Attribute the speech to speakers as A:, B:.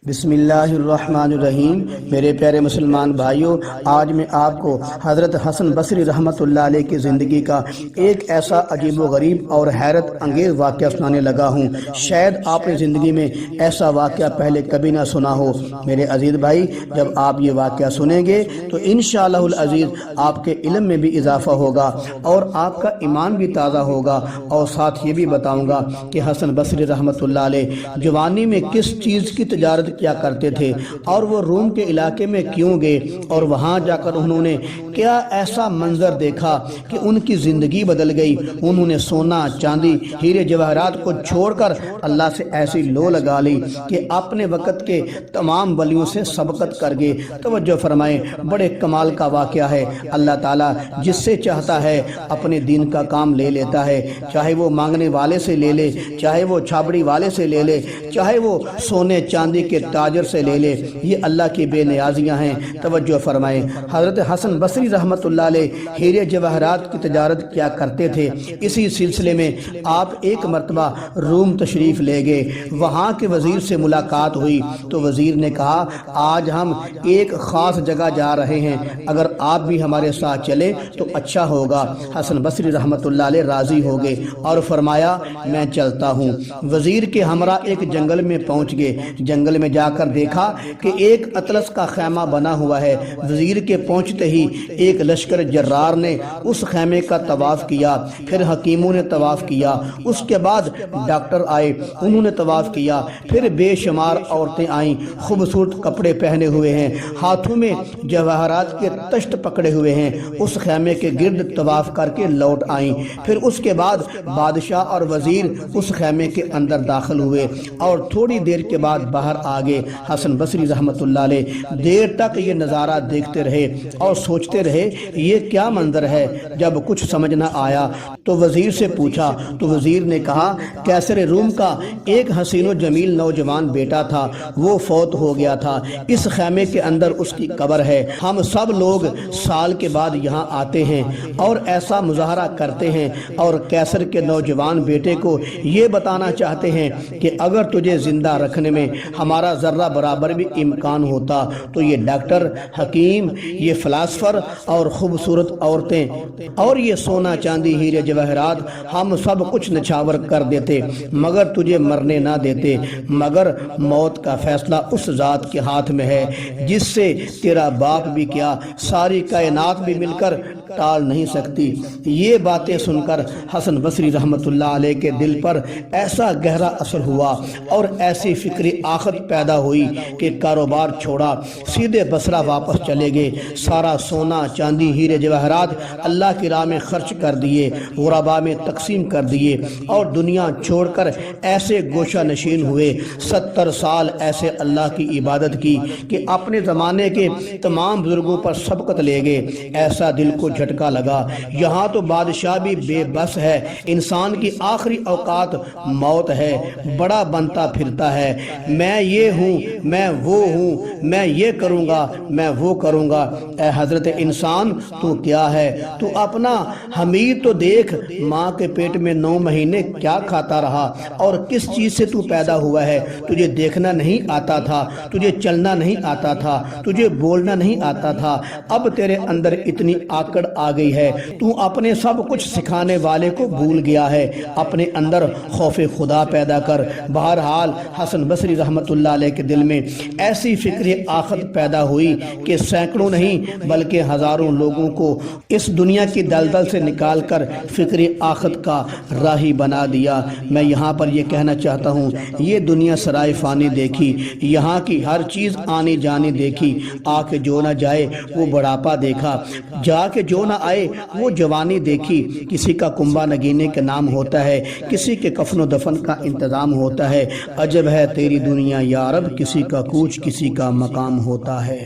A: بسم اللہ الرحمن الرحیم۔ میرے پیارے مسلمان بھائیوں، آج میں آپ کو حضرت حسن بصری رحمۃ اللہ علیہ کی زندگی کا ایک ایسا عجیب و غریب اور حیرت انگیز واقعہ سنانے لگا ہوں۔ شاید آپ نے زندگی میں ایسا واقعہ پہلے کبھی نہ سنا ہو۔ میرے عزیز بھائی، جب آپ یہ واقعہ سنیں گے تو انشاءاللہ العزیز آپ کے علم میں بھی اضافہ ہوگا اور آپ کا ایمان بھی تازہ ہوگا، اور ساتھ یہ بھی بتاؤں گا کہ حسن بصری رحمۃ اللہ علیہ جوانی میں کس چیز کی تجارت کیا کرتے تھے، اور وہ روم کے علاقے میں کیوں گئے، اور وہاں جا کر انہوں نے کیا ایسا منظر دیکھا کہ ان کی زندگی بدل گئی۔ انہوں نے سونا، چاندی، ہیرے جواہرات کو چھوڑ کر اللہ سے ایسی لو لگا لی کہ اپنے وقت کے تمام ولیوں سے سبقت کر گئے۔ توجہ فرمائیں، بڑے کمال کا واقعہ ہے۔ اللہ تعالیٰ جس سے چاہتا ہے اپنے دین کا کام لے لیتا ہے، چاہے وہ مانگنے والے سے لے لے، چاہے وہ چھابڑی والے سے لے لے، چاہے وہ سونے چاندی کے تاجر سے لے لے۔ یہ اللہ کی بے نیازیاں ہیں۔ توجہ فرمائیں، حضرت حسن بصری رحمۃ اللہ علیہ ہیرے جواہرات کی تجارت کیا کرتے تھے۔ اسی سلسلے میں آپ ایک مرتبہ روم تشریف لے گئے۔ وہاں کے وزیر سے ملاقات ہوئی تو وزیر نے کہا، آج ہم ایک خاص جگہ جا رہے ہیں، اگر آپ بھی ہمارے ساتھ چلیں تو اچھا ہوگا۔ حسن بصری رحمۃ اللہ علیہ راضی ہو گئے اور فرمایا، میں چلتا ہوں۔ وزیر کے ہمراہ ایک جنگل میں پہنچ گئے۔ جنگل میں جا کر دیکھا کہ ایک اطلس کا خیمہ بنا ہوا ہے۔ وزیر کے پہنچتے ہی ایک لشکر جرار نے اس خیمے کا طواف کیا، پھر حکیموں نے طواف کیا، اس کے بعد ڈاکٹر آئے، انہوں نے طواف کیا، پھر بے شمار عورتیں آئیں، خوبصورت کپڑے پہنے ہوئے ہیں، ہاتھوں میں جواہرات کے تشت پکڑے ہوئے ہیں، اس خیمے کے گرد طواف کر کے لوٹ آئیں۔ پھر اس کے بعد بادشاہ اور وزیر اس خیمے کے اندر داخل ہوئے اور تھوڑی دیر کے بعد باہر آگے۔ حسن بصری رحمۃ اللہ علیہ دیر تک یہ نظارہ دیکھتے رہے اور سوچتے رہے یہ کیا منظر ہے۔ جب کچھ سمجھ نہ آیا تو وزیر سے پوچھا تو وزیر نے کہا، کیسر روم کا ایک حسین و جمیل نوجوان بیٹا تھا، وہ فوت ہو گیا تھا، اس خیمے کے اندر اس کی قبر ہے۔ ہم سب لوگ سال کے بعد یہاں آتے ہیں اور ایسا مظاہرہ کرتے ہیں اور کیسر کے نوجوان بیٹے کو یہ بتانا چاہتے ہیں کہ اگر تجھے زندہ رکھنے میں ہمارا ذرہ برابر بھی امکان ہوتا تو یہ ڈاکٹر، حکیم، یہ فلاسفر اور خوبصورت عورتیں اور یہ سونا چاندی ہیرے جواہرات ہم سب کچھ نچھاور کر دیتے، مگر تجھے مرنے نہ دیتے، مگر موت کا فیصلہ اس ذات کے ہاتھ میں ہے جس سے تیرا باپ بھی کیا ساری کائنات بھی مل کر ٹال نہیں سکتی۔ یہ باتیں سن کر حسن بصری رحمۃ اللہ علیہ کے دل پر ایسا گہرا اثر ہوا اور ایسی فکری آخت پیدا ہوئی کہ کاروبار چھوڑا، سیدھے بصرہ واپس چلے گئے۔ سارا سونا چاندی ہیرے جواہرات اللہ کی راہ میں خرچ کر دیے، غرباء میں تقسیم کر دیے اور دنیا چھوڑ کر ایسے گوشہ نشین ہوئے۔ 70 سال ایسے اللہ کی عبادت کی کہ اپنے زمانے کے تمام بزرگوں پر سبقت لے گئے۔ ایسا دل کو جھٹکا لگا، یہاں تو بادشاہ بھی بے بس ہے، انسان کی آخری اوقات موت ہے، بڑا بنتا پھرتا ہے، میں یہ ہوں، میں وہ ہوں، میں یہ کروں گا، میں وہ کروں گا۔ اے حضرت انسان، تو کیا ہے؟ تو اپنا حمید تو دیکھ، ماں کے پیٹ میں 9 مہینے کیا کھاتا رہا اور کس چیز سے تو پیدا ہوا ہے؟ تجھے دیکھنا نہیں آتا تھا، تجھے چلنا نہیں آتا تھا، تجھے بولنا نہیں آتا تھا، اب تیرے اندر اتنی آکڑ آ گئی ہے، تو اپنے سب کچھ سکھانے والے کو بھول گیا ہے۔ اپنے اندر خوف خدا پیدا کر۔ بہرحال حسن بصری رحمۃ اللہ علیہ کے دل میں ایسی فکری آخت پیدا ہوئی کہ سینکڑوں نہیں بلکہ ہزاروں لوگوں کو اس دنیا کی دلدل سے نکال کر فکری آخت کا راہی بنا دیا۔ میں یہاں پر یہ کہنا چاہتا ہوں، یہ دنیا سرائے فانی دیکھی، یہاں کی ہر چیز آنی جانی دیکھی، آ کے جو نہ جائے وہ بڑھاپا دیکھا، جا کے جو نہ آئے وہ جوانی دیکھی۔ کسی کا کنبہ نگینے کا نام ہوتا ہے، کسی کے کفن و دفن کا انتظام ہوتا ہے۔ عجب ہے تیری دنیا یا رب، کسی کا کوچ کسی کا مقام ہوتا ہے۔